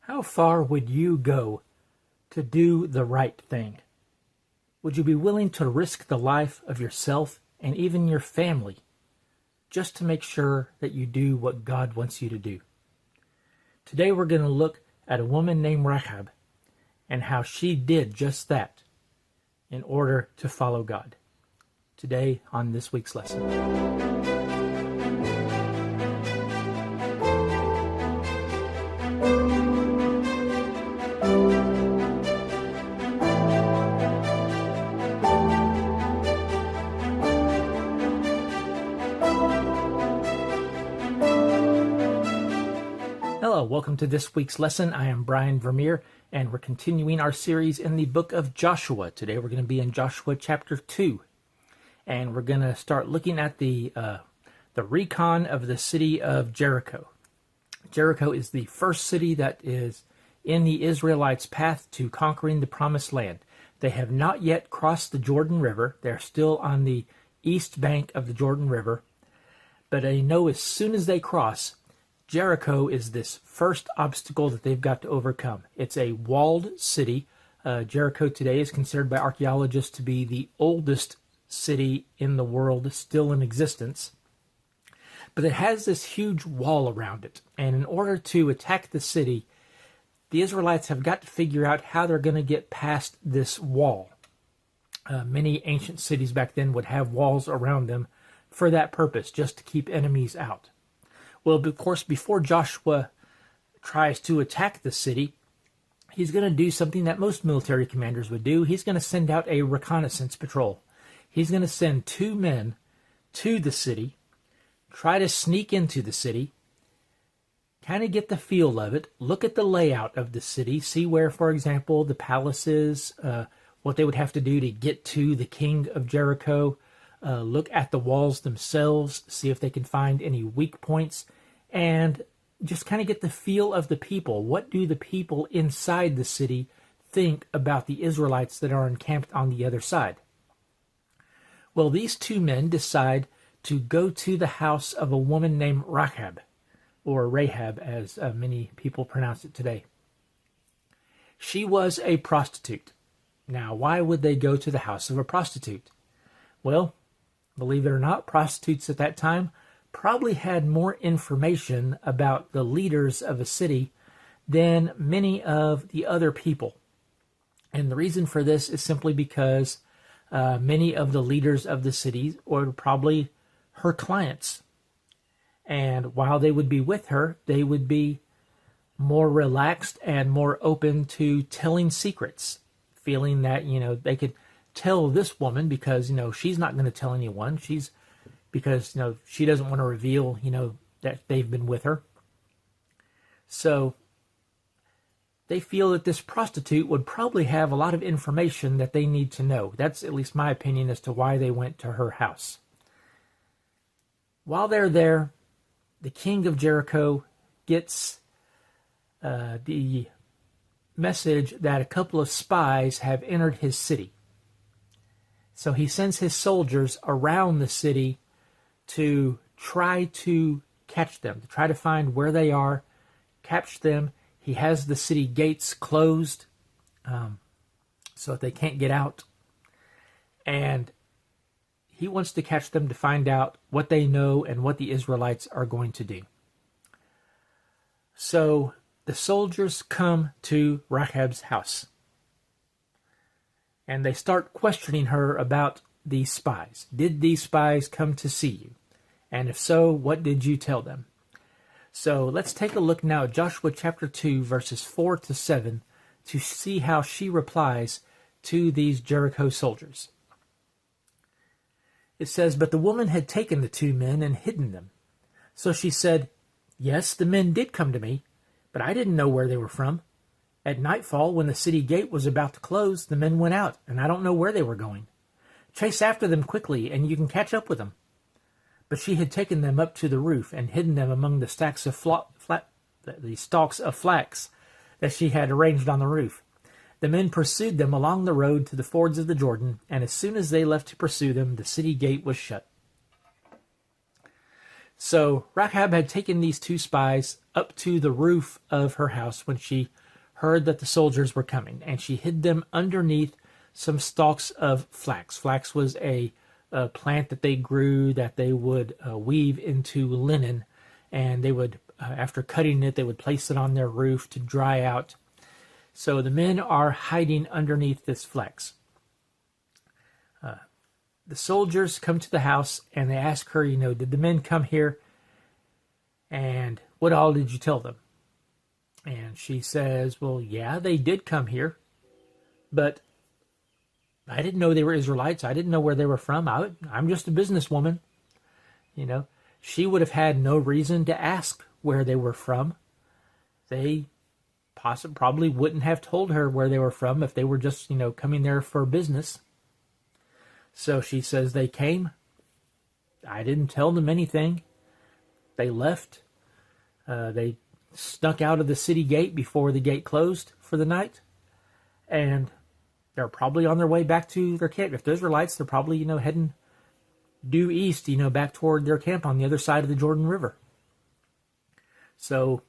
How far would you go to do the right thing? Would you be willing to risk the life of yourself and even your family just to make sure that you do what God wants you to do? Today we're going to look at a woman named Rahab and how she did just that in order to follow God. Today on this week's lesson. Hello, welcome to this week's lesson. I am Brian Vermeer, and we're continuing our series in the book of Joshua. Today we're going to be in Joshua chapter 2, and we're going to start looking at the recon of the city of Jericho. Jericho is the first city that is in the Israelites' path to conquering the Promised Land. They have not yet crossed the Jordan River. They're still on the east bank of the Jordan River, but they know as soon as they cross, Jericho is this first obstacle that they've got to overcome. It's a walled city. Jericho today is considered by archaeologists to be the oldest city in the world still in existence. But it has this huge wall around it. And in order to attack the city, the Israelites have got to figure out how they're going to get past this wall. Many ancient cities back then would have walls around them for that purpose, just to keep enemies out. Well, of course, before Joshua tries to attack the city, he's going to do something that most military commanders would do. He's going to send out a reconnaissance patrol. He's going to send 2 men to the city, try to sneak into the city, kind of get the feel of it, look at the layout of the city, see where, for example, the palace is, what they would have to do to get to the king of Jericho, look at the walls themselves, see if they can find any weak points, and just kind of get the feel of the people. What do the people inside the city think about the Israelites that are encamped on the other side? Well, these 2 men decide to go to the house of a woman named Rahab, or Rahab as many people pronounce it today. She was a prostitute. Now, why would they go to the house of a prostitute? Well, believe it or not, prostitutes at that time probably had more information about the leaders of a city than many of the other people. And the reason for this is simply because many of the leaders of the city were probably her clients. And while they would be with her, they would be more relaxed and more open to telling secrets, feeling that, they could tell this woman because, she's not going to tell anyone. Because she doesn't want to reveal, that they've been with her. So they feel that this prostitute would probably have a lot of information that they need to know. That's at least my opinion as to why they went to her house. While they're there, the king of Jericho gets the message that a couple of spies have entered his city. So he sends his soldiers around the city to try to catch them, to try to find where they are, capture them. He has the city gates closed so that they can't get out. And he wants to catch them to find out what they know and what the Israelites are going to do. So the soldiers come to Rahab's house. And they start questioning her about these spies. Did these spies come to see you? And if so, what did you tell them? So let's take a look now at Joshua chapter 2, verses 4 to 7, to see how she replies to these Jericho soldiers. It says, "But the woman had taken the 2 men and hidden them. So she said, 'Yes, the men did come to me, but I didn't know where they were from. At nightfall, when the city gate was about to close, the men went out, and I don't know where they were going. Chase after them quickly, and you can catch up with them.' But she had taken them up to the roof and hidden them among the stalks of flax that she had arranged on the roof. The men pursued them along the road to the fords of the Jordan, and as soon as they left to pursue them, the city gate was shut." So Rahab had taken these two spies up to the roof of her house when she heard that the soldiers were coming, and she hid them underneath some stalks of flax. Flax was a plant that they grew that they would weave into linen, and they would, after cutting it, they would place it on their roof to dry out. So the men are hiding underneath this flax. The soldiers come to the house and they ask her, did the men come here? And what all did you tell them? And she says, well, yeah, they did come here, but I didn't know they were Israelites. I didn't know where they were from. I'm just a businesswoman. She would have had no reason to ask where they were from. They probably wouldn't have told her where they were from if they were just, coming there for business. So she says they came. I didn't tell them anything. They left. They snuck out of the city gate before the gate closed for the night. And they're probably on their way back to their camp. If they're Israelites, they're probably, heading due east, back toward their camp on the other side of the Jordan River. So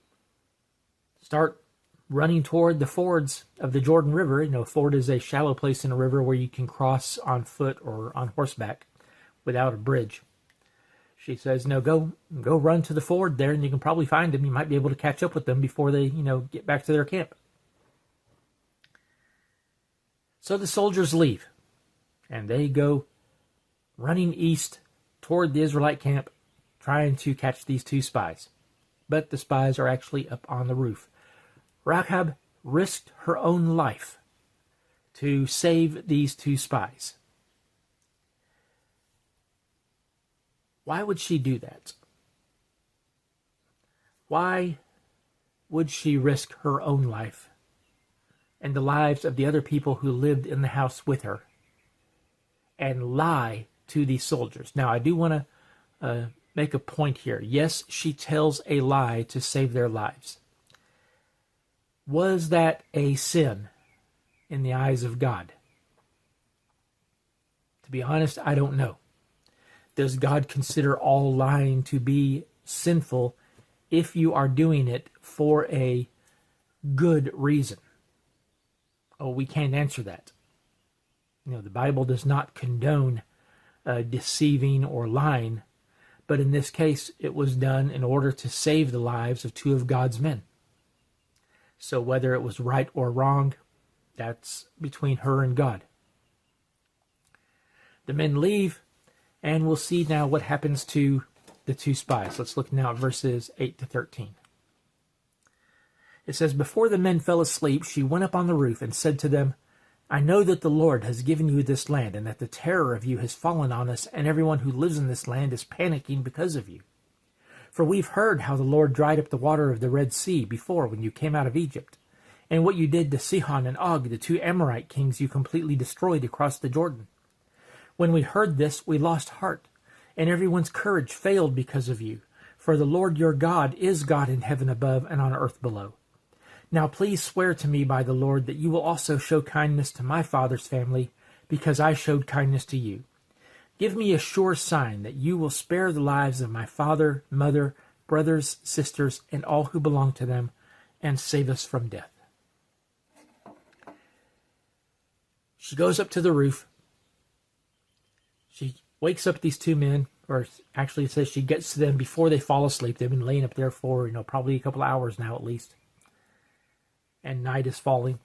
start running toward the fords of the Jordan River. A ford is a shallow place in a river where you can cross on foot or on horseback without a bridge. She says, no, go run to the ford there, and you can probably find them. You might be able to catch up with them before they, get back to their camp. So the soldiers leave, and they go running east toward the Israelite camp, trying to catch these two spies. But the spies are actually up on the roof. Rahab risked her own life to save these two spies. Why would she do that? Why would she risk her own life and the lives of the other people who lived in the house with her and lie to these soldiers? Now, I do want to make a point here. Yes, she tells a lie to save their lives. Was that a sin in the eyes of God? To be honest, I don't know. Does God consider all lying to be sinful if you are doing it for a good reason? Oh, we can't answer that. The Bible does not condone deceiving or lying, but in this case, it was done in order to save the lives of two of God's men. So whether it was right or wrong, that's between her and God. The men leave, and we'll see now what happens to the two spies. Let's look now at verses 8 to 13. It says, before the men fell asleep, she went up on the roof and said to them, I know that the Lord has given you this land, and that the terror of you has fallen on us, and everyone who lives in this land is panicking because of you. For we've heard how the Lord dried up the water of the Red Sea before when you came out of Egypt, and what you did to Sihon and Og, the two Amorite kings you completely destroyed across the Jordan. When we heard this, we lost heart, and everyone's courage failed because of you. For the Lord your God is God in heaven above and on earth below. Now please swear to me by the Lord that you will also show kindness to my father's family, because I showed kindness to you. Give me a sure sign that you will spare the lives of my father, mother, brothers, sisters, and all who belong to them, and save us from death. She goes up to the roof. She wakes up these two men, or actually it says she gets to them before they fall asleep. They've been laying up there for, probably a couple of hours now at least. And night is falling.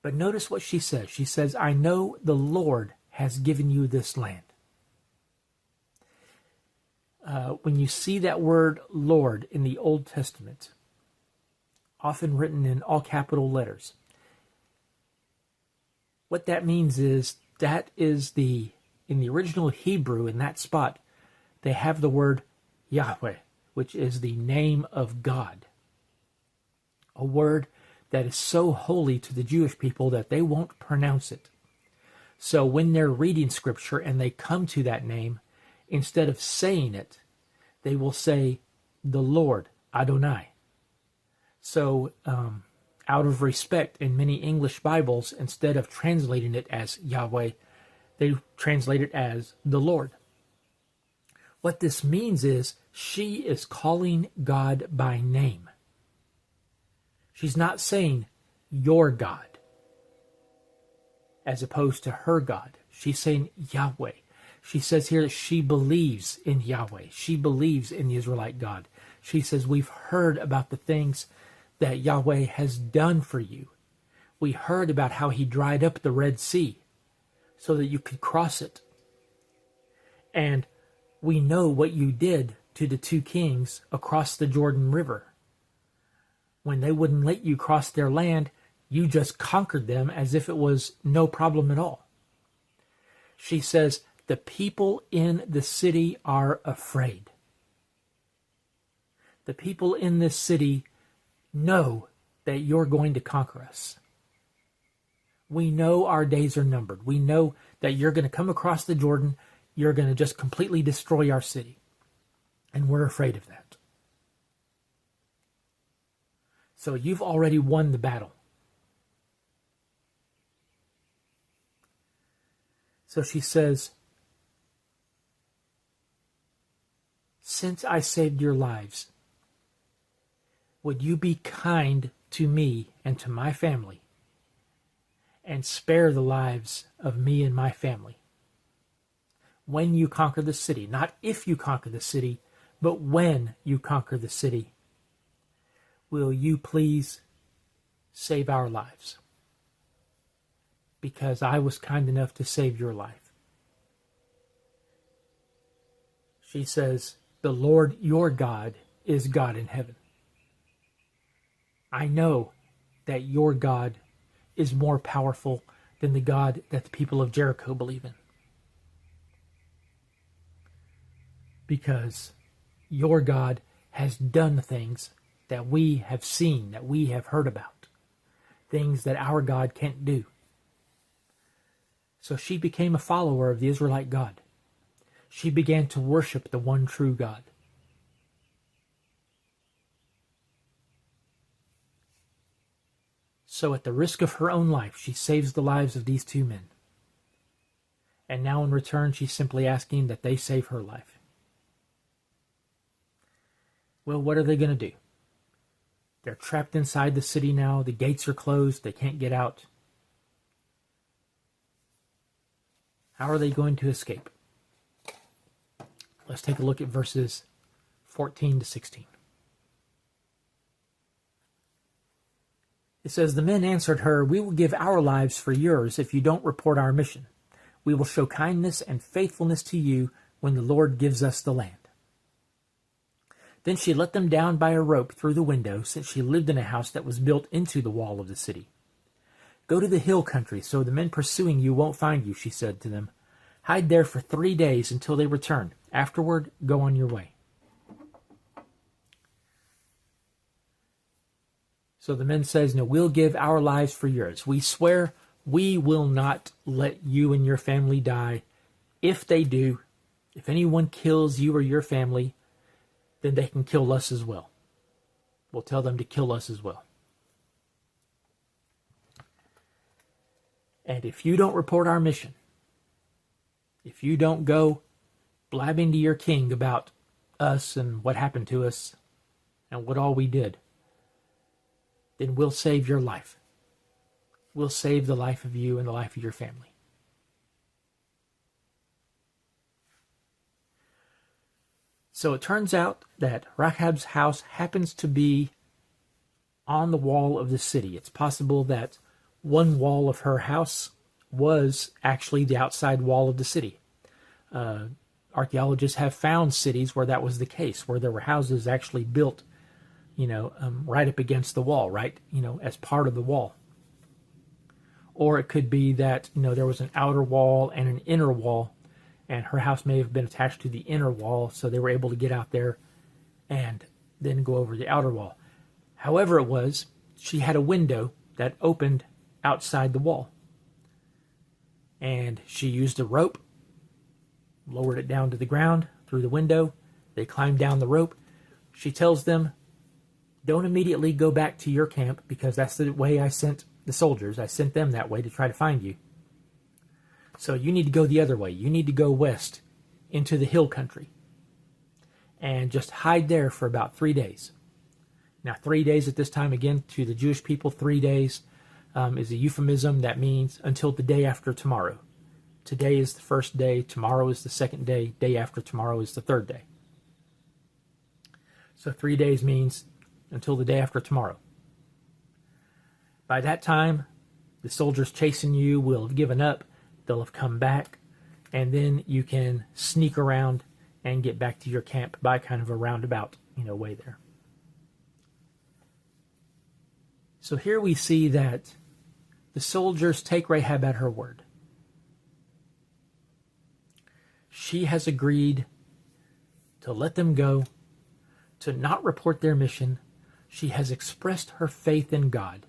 But notice what she says. She says, I know the Lord has given you this land. When you see that word Lord in the Old Testament, often written in all capital letters, what that means is that is in the original Hebrew, in that spot, they have the word Yahweh, which is the name of God. A word that is so holy to the Jewish people that they won't pronounce it. So when they're reading Scripture and they come to that name, instead of saying it, they will say, the Lord, Adonai. So out of respect, in many English Bibles, instead of translating it as Yahweh, they translate it as the Lord. What this means is she is calling God by name. She's not saying your God as opposed to her God. She's saying Yahweh. She says here that she believes in Yahweh. She believes in the Israelite God. She says, we've heard about the things that Yahweh has done for you. We heard about how he dried up the Red Sea so that you could cross it. And we know what you did to the two kings across the Jordan River. When they wouldn't let you cross their land, you just conquered them as if it was no problem at all. She says, the people in the city are afraid. The people in this city know that you're going to conquer us. We know our days are numbered. We know that you're going to come across the Jordan. You're going to just completely destroy our city. And we're afraid of that. So you've already won the battle. So she says, since I saved your lives, would you be kind to me and to my family and spare the lives of me and my family when you conquer the city? Not if you conquer the city, but when you conquer the city. Will you please save our lives? Because I was kind enough to save your life. She says, the Lord your God is God in heaven. I know that your God is more powerful than the God that the people of Jericho believe in. Because your God has done things that we have seen, that we have heard about. Things that our God can't do. So she became a follower of the Israelite God. She began to worship the one true God. So at the risk of her own life, she saves the lives of these two men. And now in return, she's simply asking that they save her life. Well, what are they going to do? They're trapped inside the city now. The gates are closed. They can't get out. How are they going to escape? Let's take a look at verses 14 to 16. It says, the men answered her, we will give our lives for yours if you don't report our mission. We will show kindness and faithfulness to you when the Lord gives us the land. Then she let them down by a rope through the window, since she lived in a house that was built into the wall of the city. Go to the hill country, so the men pursuing you won't find you, she said to them. Hide there for 3 days until they return. Afterward, go on your way. So the men says, no, we'll give our lives for yours. We swear we will not let you and your family die. If they do, if anyone kills you or your family, then they can kill us as well. We'll tell them to kill us as well. And if you don't report our mission, if you don't go blabbing to your king about us and what happened to us and what all we did, then we'll save your life. We'll save the life of you and the life of your family. So it turns out that Rahab's house happens to be on the wall of the city. It's possible that one wall of her house was actually the outside wall of the city. Archaeologists have found cities where that was the case, where there were houses actually built, right up against the wall, right, as part of the wall. Or it could be that, there was an outer wall and an inner wall, and her house may have been attached to the inner wall, so they were able to get out there and then go over the outer wall. However it was, she had a window that opened outside the wall. And she used a rope, lowered it down to the ground through the window. They climbed down the rope. She tells them, don't immediately go back to your camp, because that's the way I sent the soldiers. I sent them that way to try to find you. So you need to go the other way. You need to go west into the hill country. and just hide there for about 3 days. Now, 3 days at this time, again, to the Jewish people, 3 days is a euphemism that means until the day after tomorrow. Today is the first day, tomorrow is the second day, day after tomorrow is the third day. So 3 days means until the day after tomorrow. By that time, the soldiers chasing you will have given up, they'll have come back, and then you can sneak around and get back to your camp by kind of a roundabout, way there. So here we see that the soldiers take Rahab at her word. She has agreed to let them go, to not report their mission. She has expressed her faith in God.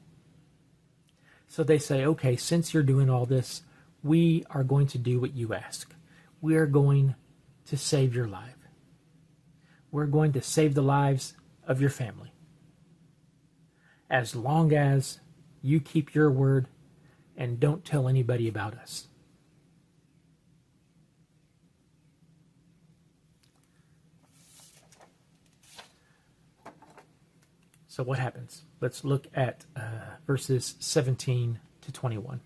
So they say, okay, since you're doing all this, we are going to do what you ask. We are going to save your life. We're going to save the lives of your family. As long as you keep your word and don't tell anybody about us. So what happens? Let's look at verses 17 to 21.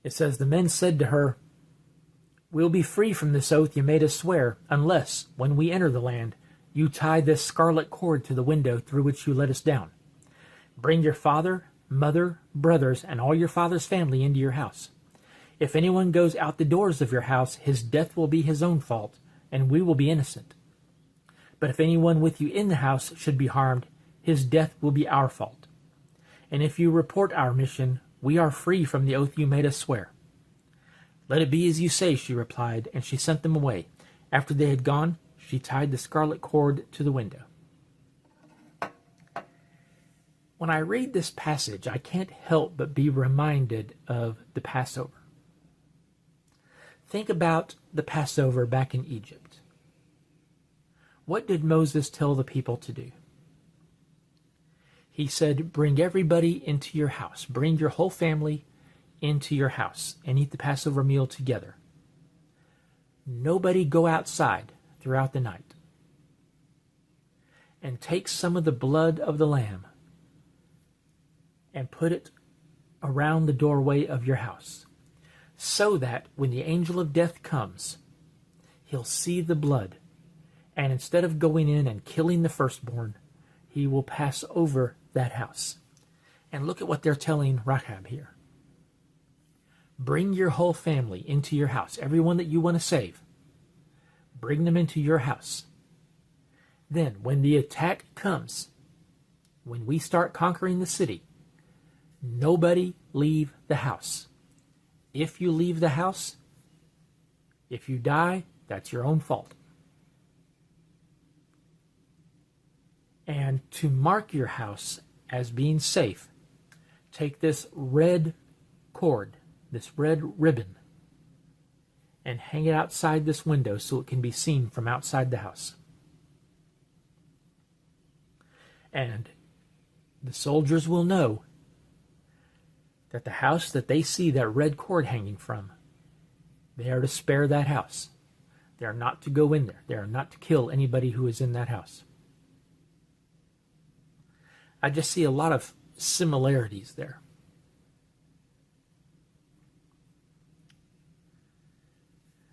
It says, the men said to her, we'll be free from this oath you made us swear, unless, when we enter the land, you tie this scarlet cord to the window through which you let us down. Bring your father, mother, brothers, and all your father's family into your house. If anyone goes out the doors of your house, his death will be his own fault, and we will be innocent. But if anyone with you in the house should be harmed, his death will be our fault. And if you report our mission, we are free from the oath you made us swear. Let it be as you say, she replied, and she sent them away. After they had gone, she tied the scarlet cord to the window. When I read this passage, I can't help but be reminded of the Passover. Think about the Passover back in Egypt. What did Moses tell the people to do? He said, bring everybody into your house. Bring your whole family into your house and eat the Passover meal together. Nobody go outside throughout the night. And take some of the blood of the lamb and put it around the doorway of your house, so that when the angel of death comes, he'll see the blood, and instead of going in and killing the firstborn, he will pass over that house. And look at what they're telling Rahab here. Bring your whole family into your house, everyone that you want to save. Bring them into your house. Then, when the attack comes, when we start conquering the city, nobody leave the house. If you leave the house, if you die, that's your own fault. And to mark your house as being safe, take this red cord, this red ribbon, and hang it outside this window so it can be seen from outside the house. And the soldiers will know that the house that they see that red cord hanging from, they are to spare that house. They are not to go in there. They are not to kill anybody who is in that house. I just see a lot of similarities there.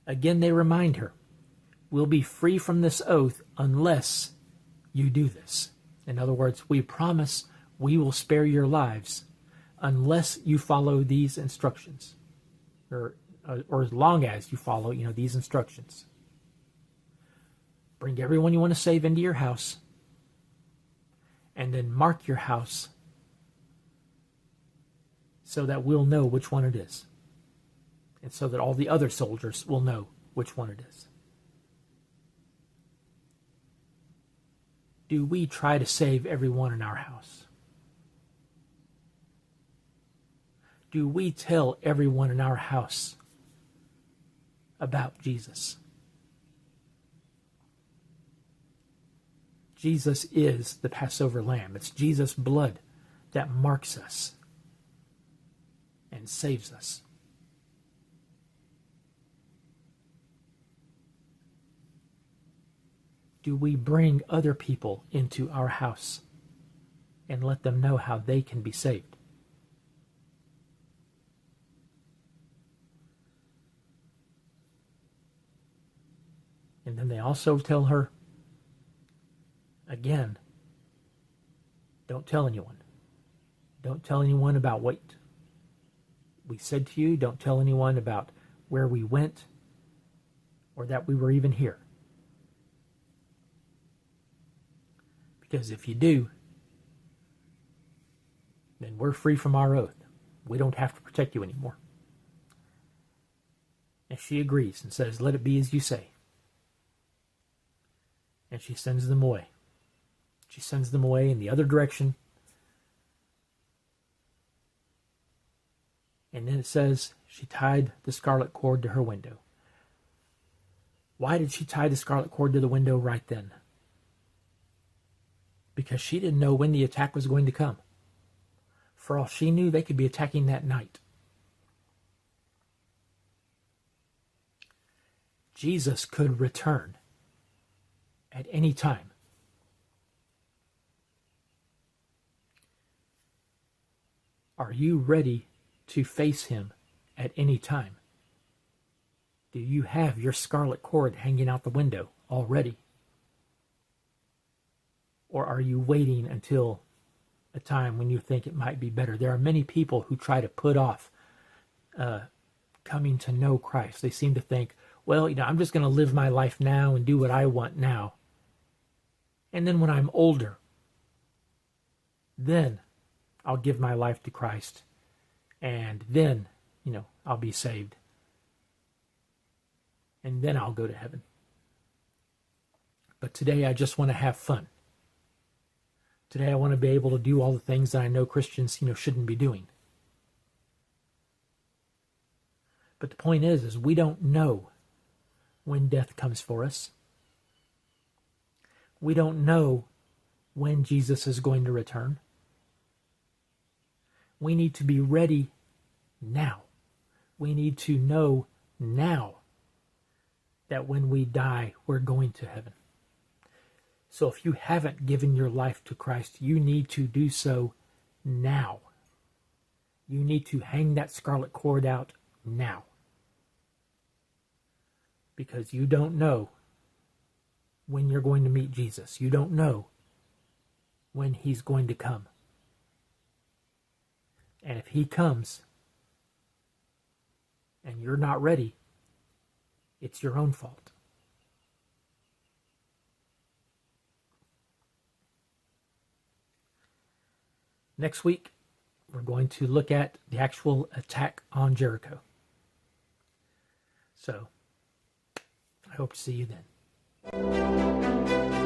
Again, they remind her, we'll be free from this oath unless you do this. In other words, we promise we will spare your lives unless you follow these instructions, or as long as you follow, these instructions. Bring everyone you want to save into your house, and then mark your house so that we'll know which one it is, and so that all the other soldiers will know which one it is. Do we try to save everyone in our house? Do we tell everyone in our house about Jesus? Jesus is the Passover lamb. It's Jesus' blood that marks us and saves us. do we bring other people into our house and let them know how they can be saved? And then they also tell her, again, don't tell anyone. Don't tell anyone about what we said to you. Don't tell anyone about where we went or that we were even here. Because if you do, then we're free from our oath. We don't have to protect you anymore. And she agrees and says, let it be as you say. And she sends them away. She sends them away in the other direction. And then it says she tied the scarlet cord to her window. Why did she tie the scarlet cord to the window right then? Because she didn't know when the attack was going to come. For all she knew, they could be attacking that night. Jesus could return at any time. Are you ready to face him at any time? Do you have your scarlet cord hanging out the window already? Or are you waiting until a time when you think it might be better? There are many people who try to put off coming to know Christ. They seem to think, well, I'm just going to live my life now and do what I want now. And then when I'm older, then I'll give my life to Christ. And then, I'll be saved. And then I'll go to heaven. But today I just want to have fun. Today I want to be able to do all the things that I know Christians, shouldn't be doing. But the point is we don't know when death comes for us. We don't know when Jesus is going to return. We need to be ready now. We need to know now that when we die, we're going to heaven. So if you haven't given your life to Christ, you need to do so now. You need to hang that scarlet cord out now. Because you don't know when you're going to meet Jesus. You don't know when he's going to come. And if he comes and you're not ready, it's your own fault. Next week, we're going to look at the actual attack on Jericho. So, I hope to see you then.